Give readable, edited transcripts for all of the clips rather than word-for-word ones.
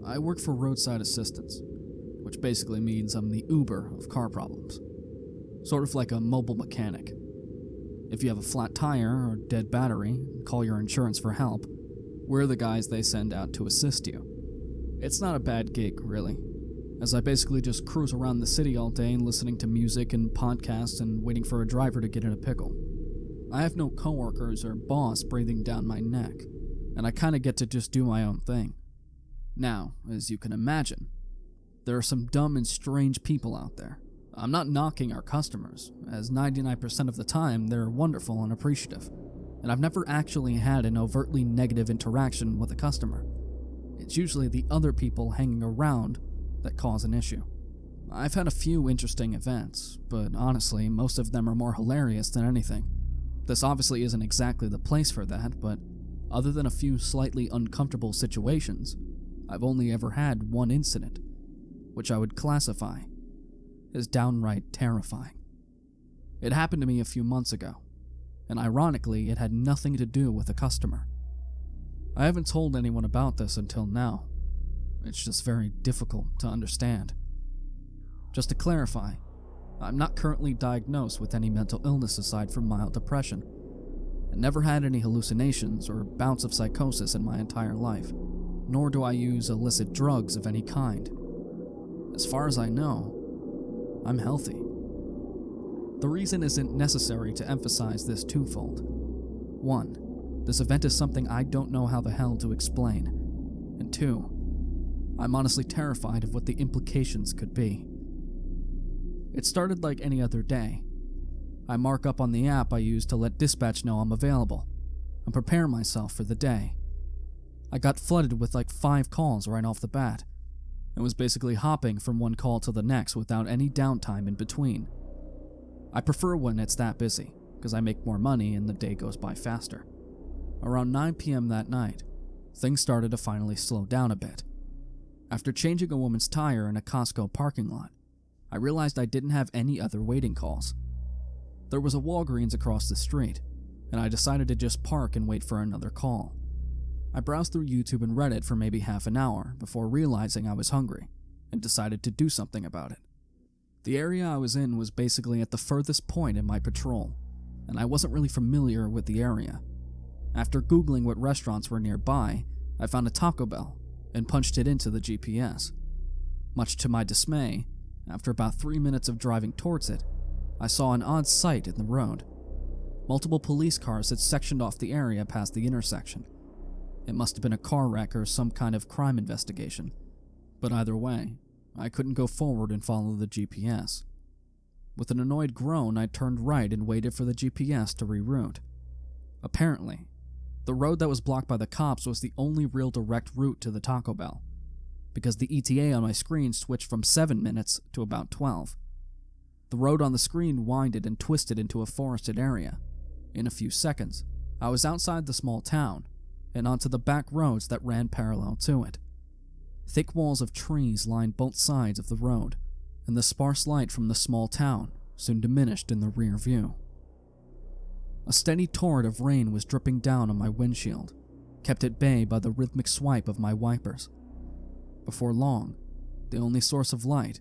I work for Roadside Assistance, which basically means I'm the Uber of car problems. Sort of like a mobile mechanic. If you have a flat tire or dead battery, call your insurance for help. We're the guys they send out to assist you. It's not a bad gig, really, as I basically just cruise around the city all day listening to music and podcasts and waiting for a driver to get in a pickle. I have no coworkers or boss breathing down my neck, and I kinda get to just do my own thing. Now, as you can imagine, there are some dumb and strange people out there. I'm not knocking our customers, as 99% of the time they're wonderful and appreciative, and I've never actually had an overtly negative interaction with a customer. It's usually the other people hanging around that cause an issue. I've had a few interesting events, but honestly, most of them are more hilarious than anything. This obviously isn't exactly the place for that, but other than a few slightly uncomfortable situations, I've only ever had one incident, which I would classify as downright terrifying. It happened to me a few months ago, and ironically, it had nothing to do with a customer. I haven't told anyone about this until now. It's just very difficult to understand. Just to clarify, I'm not currently diagnosed with any mental illness aside from mild depression, and never had any hallucinations or bouts of psychosis in my entire life, nor do I use illicit drugs of any kind. As far as I know, I'm healthy. The reason isn't necessary to emphasize this twofold. One, this event is something I don't know how the hell to explain, and two, I'm honestly terrified of what the implications could be. It started like any other day. I mark up on the app I use to let dispatch know I'm available, and prepare myself for the day. I got flooded with like 5 calls right off the bat, and was basically hopping from one call to the next without any downtime in between. I prefer when it's that busy, because I make more money and the day goes by faster. Around 9 p.m. that night, things started to finally slow down a bit. After changing a woman's tire in a Costco parking lot, I realized I didn't have any other waiting calls. There was a Walgreens across the street, and I decided to just park and wait for another call. I browsed through YouTube and Reddit for maybe half an hour before realizing I was hungry, and decided to do something about it. The area I was in was basically at the furthest point in my patrol, and I wasn't really familiar with the area. After Googling what restaurants were nearby, I found a Taco Bell and punched it into the GPS. Much to my dismay, after about 3 minutes of driving towards it, I saw an odd sight in the road. Multiple police cars had sectioned off the area past the intersection. It must have been a car wreck or some kind of crime investigation, but either way, I couldn't go forward and follow the GPS. With an annoyed groan, I turned right and waited for the GPS to reroute. Apparently, the road that was blocked by the cops was the only real direct route to the Taco Bell, because the ETA on my screen switched from 7 minutes to about 12. The road on the screen winded and twisted into a forested area. In a few seconds, I was outside the small town, and onto the back roads that ran parallel to it. Thick walls of trees lined both sides of the road, and the sparse light from the small town soon diminished in the rear view. A steady torrent of rain was dripping down on my windshield, kept at bay by the rhythmic swipe of my wipers. Before long, the only source of light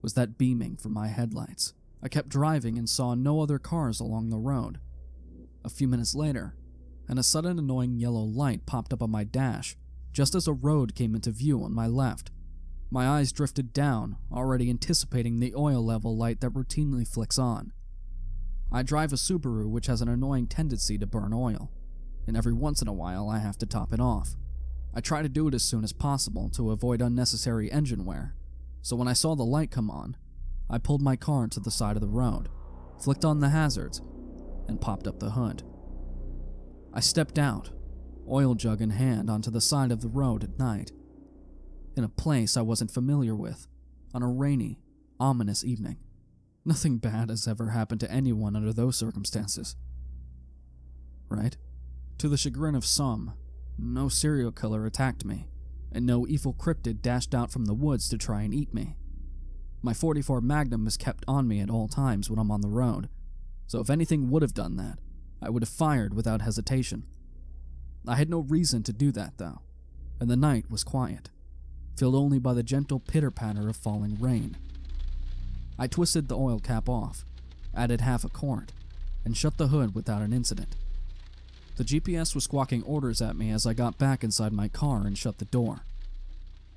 was that beaming from my headlights. I kept driving and saw no other cars along the road. A few minutes later, and a sudden annoying yellow light popped up on my dash, just as a road came into view on my left. My eyes drifted down, already anticipating the oil level light that routinely flicks on. I drive a Subaru which has an annoying tendency to burn oil, and every once in a while I have to top it off. I try to do it as soon as possible to avoid unnecessary engine wear, so when I saw the light come on, I pulled my car to the side of the road, flicked on the hazards, and popped up the hood. I stepped out, oil jug in hand, onto the side of the road at night, in a place I wasn't familiar with, on a rainy, ominous evening. Nothing bad has ever happened to anyone under those circumstances. Right? To the chagrin of some, no serial killer attacked me, and no evil cryptid dashed out from the woods to try and eat me. My .44 Magnum is kept on me at all times when I'm on the road, so if anything would have done that, I would have fired without hesitation. I had no reason to do that, though, and the night was quiet. filled only by the gentle pitter-patter of falling rain. I twisted the oil cap off, added half a quart, and shut the hood without an incident. The GPS was squawking orders at me as I got back inside my car and shut the door.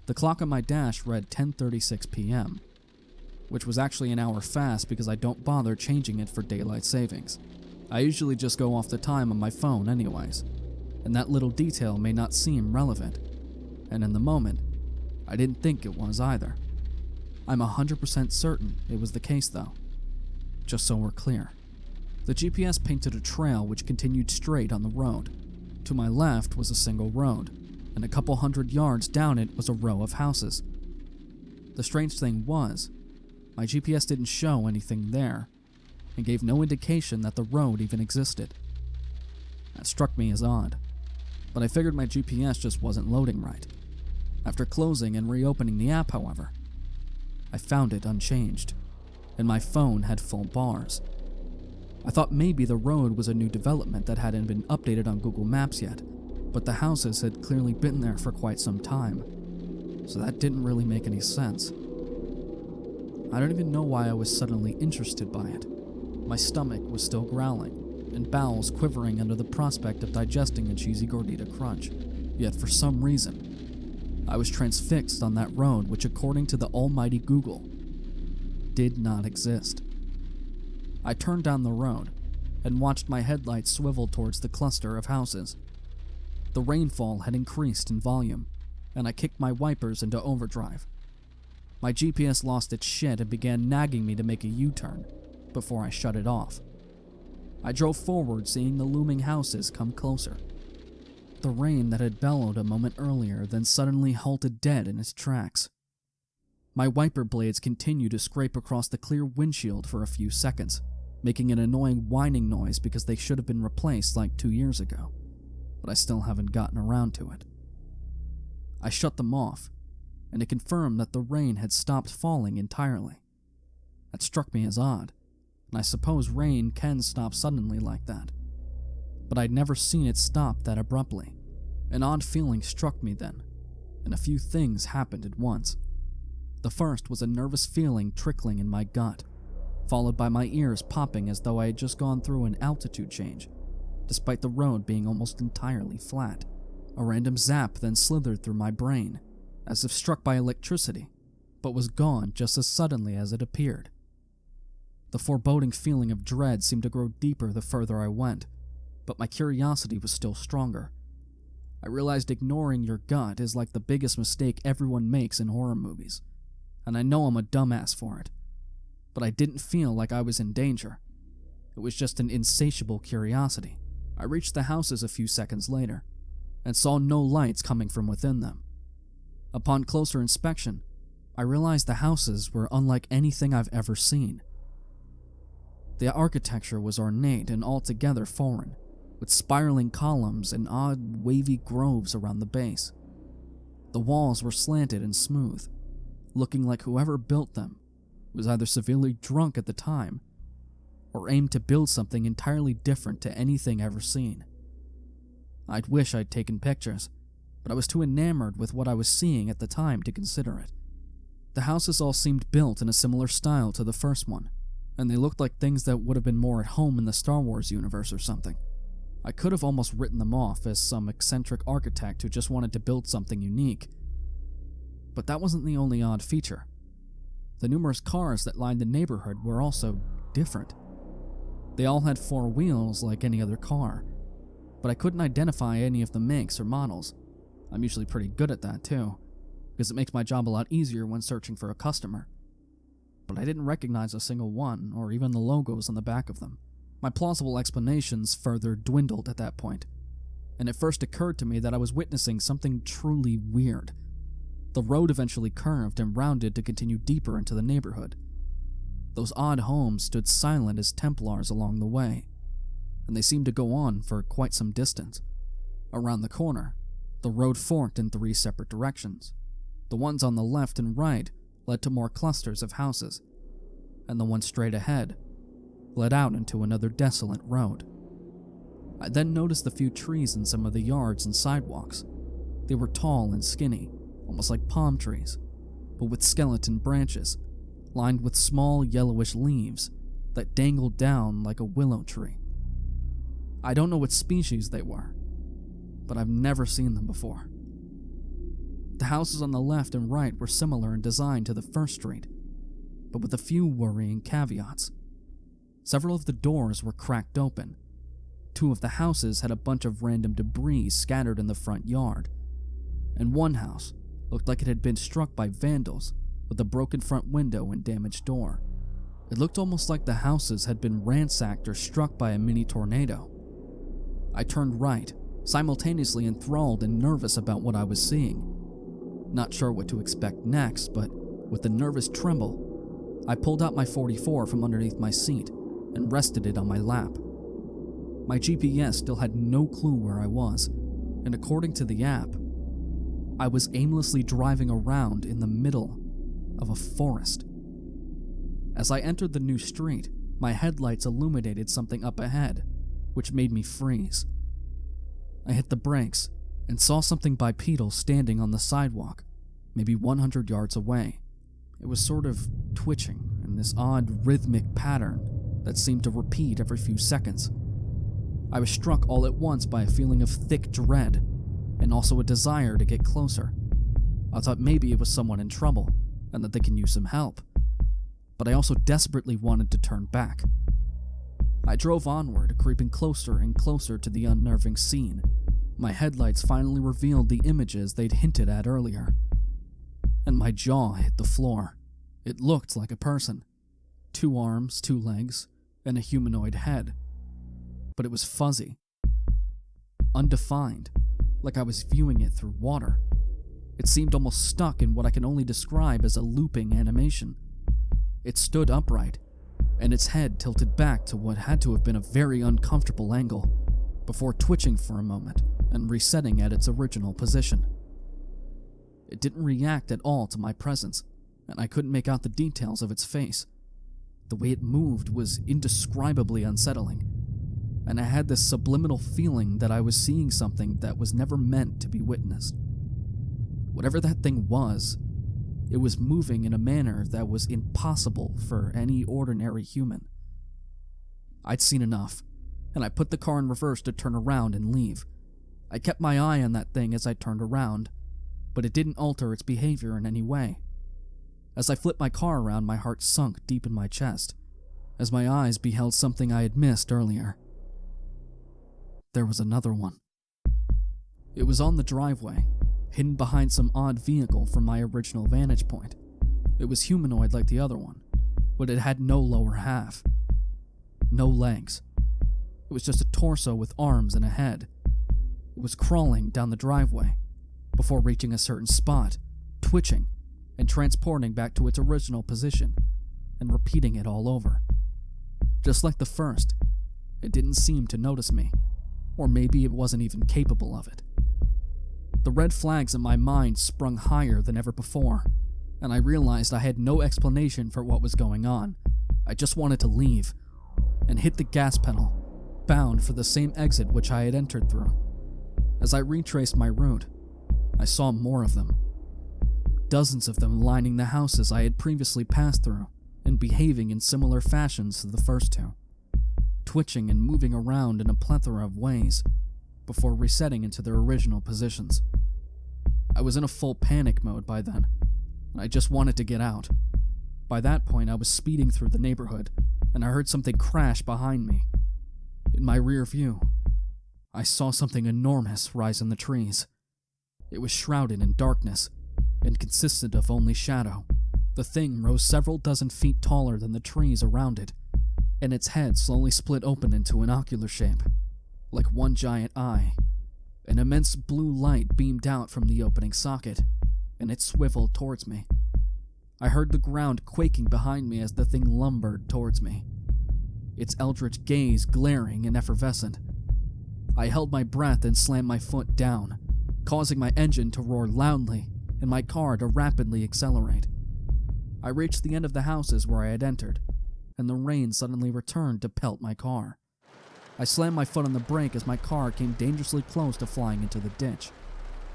The clock on my dash read 10:36 p.m., which was actually an hour fast because I don't bother changing it for daylight savings. I usually just go off the time on my phone anyways, and that little detail may not seem relevant, and in the moment, I didn't think it was either. I'm 100% certain it was the case though, just so we're clear. The GPS painted a trail which continued straight on the road. To my left was a single road, and a couple 100 yards down it was a row of houses. The strange thing was, my GPS didn't show anything there, and gave no indication that the road even existed. That struck me as odd, but I figured my GPS just wasn't loading right. After closing and reopening the app, however, I found it unchanged, and my phone had full bars. I thought maybe the road was a new development that hadn't been updated on Google Maps yet, but the houses had clearly been there for quite some time, so that didn't really make any sense. I don't even know why I was suddenly interested by it. My stomach was still growling, and bowels quivering under the prospect of digesting a cheesy gordita crunch. Yet for some reason, I was transfixed on that road which, according to the almighty Google, did not exist. I turned down the road and watched my headlights swivel towards the cluster of houses. The rainfall had increased in volume, and I kicked my wipers into overdrive. My GPS lost its shit and began nagging me to make a U-turn before I shut it off. I drove forward, seeing the looming houses come closer. The rain that had bellowed a moment earlier then suddenly halted dead in its tracks. My wiper blades continued to scrape across the clear windshield for a few seconds, making an annoying whining noise because they should have been replaced like 2 years ago, but I still haven't gotten around to it. I shut them off, and it confirmed that the rain had stopped falling entirely. That struck me as odd, and I suppose rain can stop suddenly like that. But I'd never seen it stop that abruptly. An odd feeling struck me then, and a few things happened at once. The first was a nervous feeling trickling in my gut, followed by my ears popping as though I had just gone through an altitude change, despite the road being almost entirely flat. A random zap then slithered through my brain, as if struck by electricity, but was gone just as suddenly as it appeared. The foreboding feeling of dread seemed to grow deeper the further I went, but my curiosity was still stronger. I realized ignoring your gut is like the biggest mistake everyone makes in horror movies, and I know I'm a dumbass for it, but I didn't feel like I was in danger. It was just an insatiable curiosity. I reached the houses a few seconds later, and saw no lights coming from within them. Upon closer inspection, I realized the houses were unlike anything I've ever seen. The architecture was ornate and altogether foreign, with spiraling columns and odd, wavy groves around the base. The walls were slanted and smooth, looking like whoever built them was either severely drunk at the time or aimed to build something entirely different to anything ever seen. I'd wish I'd taken pictures, but I was too enamored with what I was seeing at the time to consider it. The houses all seemed built in a similar style to the first one, and they looked like things that would have been more at home in the Star Wars universe or something. I could have almost written them off as some eccentric architect who just wanted to build something unique. But that wasn't the only odd feature. The numerous cars that lined the neighborhood were also different. They all had 4 wheels like any other car, but I couldn't identify any of the makes or models. I'm usually pretty good at that too, because it makes my job a lot easier when searching for a customer. But I didn't recognize a single one, or even the logos on the back of them. My plausible explanations further dwindled at that point, and it first occurred to me that I was witnessing something truly weird. The road eventually curved and rounded to continue deeper into the neighborhood. Those odd homes stood silent as Templars along the way, and they seemed to go on for quite some distance. Around the corner, the road forked in 3 separate directions. The ones on the left and right led to more clusters of houses, and the one straight ahead led out into another desolate road. I then noticed the few trees in some of the yards and sidewalks. They were tall and skinny, almost like palm trees, but with skeleton branches, lined with small yellowish leaves that dangled down like a willow tree. I don't know what species they were, but I've never seen them before. The houses on the left and right were similar in design to the first street, but with a few worrying caveats. Several of the doors were cracked open. 2 of the houses had a bunch of random debris scattered in the front yard, and one house looked like it had been struck by vandals with a broken front window and damaged door. It looked almost like the houses had been ransacked or struck by a mini tornado. I turned right, simultaneously enthralled and nervous about what I was seeing. Not sure what to expect next, but with a nervous tremble, I pulled out my .44 from underneath my seat and rested it on my lap. My GPS still had no clue where I was, and according to the app, I was aimlessly driving around in the middle of a forest. As I entered the new street, my headlights illuminated something up ahead, which made me freeze. I hit the brakes and saw something bipedal standing on the sidewalk, maybe 100 yards away. It was sort of twitching in this odd rhythmic pattern that seemed to repeat every few seconds. I was struck all at once by a feeling of thick dread, and also a desire to get closer. I thought maybe it was someone in trouble, and that they can use some help. But I also desperately wanted to turn back. I drove onward, creeping closer and closer to the unnerving scene. My headlights finally revealed the images they'd hinted at earlier, and my jaw hit the floor. It looked like a person. 2 arms, 2 legs, and a humanoid head. But it was fuzzy, undefined, like I was viewing it through water. It seemed almost stuck in what I can only describe as a looping animation. It stood upright, and its head tilted back to what had to have been a very uncomfortable angle, before twitching for a moment and resetting at its original position. It didn't react at all to my presence, and I couldn't make out the details of its face. The way it moved was indescribably unsettling, and I had this subliminal feeling that I was seeing something that was never meant to be witnessed. Whatever that thing was, it was moving in a manner that was impossible for any ordinary human. I'd seen enough, and I put the car in reverse to turn around and leave. I kept my eye on that thing as I turned around, but it didn't alter its behavior in any way. As I flipped my car around, my heart sunk deep in my chest, as my eyes beheld something I had missed earlier. There was another one. It was on the driveway, hidden behind some odd vehicle from my original vantage point. It was humanoid like the other one, but it had no lower half. No legs. It was just a torso with arms and a head. It was crawling down the driveway, before reaching a certain spot, twitching, and transporting back to its original position, and repeating it all over. Just like the first, it didn't seem to notice me, or maybe it wasn't even capable of it. The red flags in my mind sprung higher than ever before, and I realized I had no explanation for what was going on. I just wanted to leave, and hit the gas pedal, bound for the same exit which I had entered through. As I retraced my route, I saw more of them. Dozens of them lining the houses I had previously passed through, and behaving in similar fashions to the first 2, twitching and moving around in a plethora of ways, before resetting into their original positions. I was in a full panic mode by then, and I just wanted to get out. By that point, I was speeding through the neighborhood, and I heard something crash behind me. In my rear view, I saw something enormous rise in the trees. It was shrouded in darkness, and consisted of only shadow. The thing rose several dozen feet taller than the trees around it, and its head slowly split open into an ocular shape, like one giant eye. An immense blue light beamed out from the opening socket, and it swiveled towards me. I heard the ground quaking behind me as the thing lumbered towards me, its eldritch gaze glaring and effervescent. I held my breath and slammed my foot down, causing my engine to roar loudly and my car to rapidly accelerate. I reached the end of the houses where I had entered, and the rain suddenly returned to pelt my car. I slammed my foot on the brake as my car came dangerously close to flying into the ditch.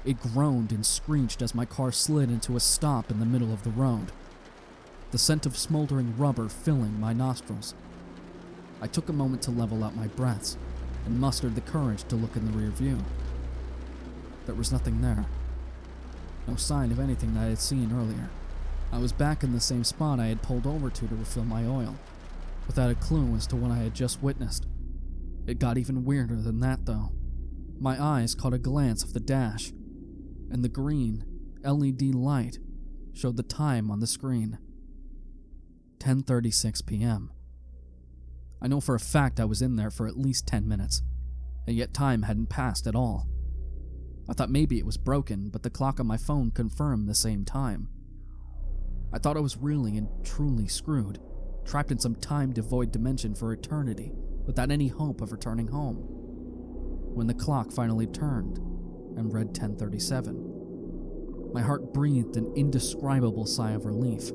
It groaned and screeched as my car slid into a stop in the middle of the road, the scent of smoldering rubber filling my nostrils. I took a moment to level out my breaths and mustered the courage to look in the rear view. There was nothing there. No sign of anything that I had seen earlier. I was back in the same spot I had pulled over to refill my oil, without a clue as to what I had just witnessed. It got even weirder than that, though. My eyes caught a glance of the dash, and the green LED light showed the time on the screen. 10:36 p.m. I know for a fact I was in there for at least 10 minutes, and yet time hadn't passed at all. I thought maybe it was broken, but the clock on my phone confirmed the same time. I thought I was really and truly screwed, trapped in some time-devoid dimension for eternity, without any hope of returning home. When the clock finally turned and read 10:37, my heart breathed an indescribable sigh of relief.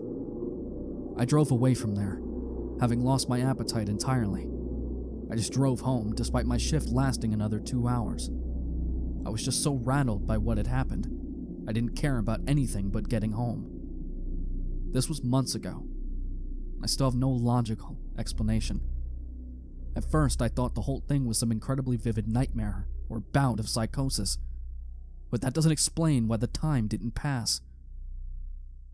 I drove away from there, having lost my appetite entirely. I just drove home, despite my shift lasting another 2 hours. I was just so rattled by what had happened, I didn't care about anything but getting home. This was months ago. I still have no logical explanation. At first, I thought the whole thing was some incredibly vivid nightmare or bout of psychosis, but that doesn't explain why the time didn't pass.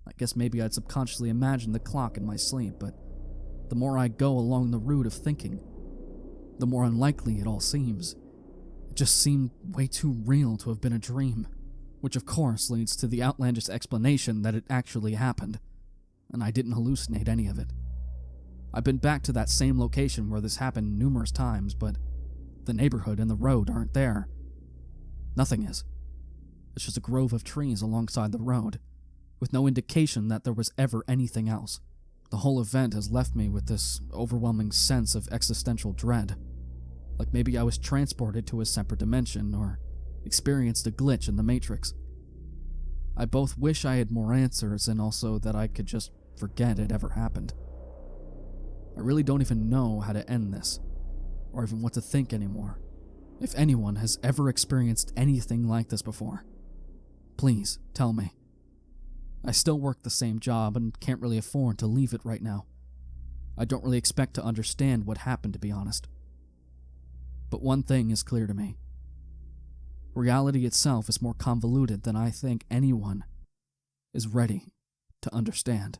I guess maybe I'd subconsciously imagined the clock in my sleep, but the more I go along the route of thinking, the more unlikely it all seems. It just seemed way too real to have been a dream, which of course leads to the outlandish explanation that it actually happened, and I didn't hallucinate any of it. I've been back to that same location where this happened numerous times, but the neighborhood and the road aren't there. Nothing is. It's just a grove of trees alongside the road, with no indication that there was ever anything else. The whole event has left me with this overwhelming sense of existential dread, like maybe I was transported to a separate dimension or experienced a glitch in the Matrix. I both wish I had more answers and also that I could just forget it ever happened. I really don't even know how to end this, or even what to think anymore. If anyone has ever experienced anything like this before, please tell me. I still work the same job and can't really afford to leave it right now. I don't really expect to understand what happened, to be honest. But one thing is clear to me. Reality itself is more convoluted than I think anyone is ready to understand.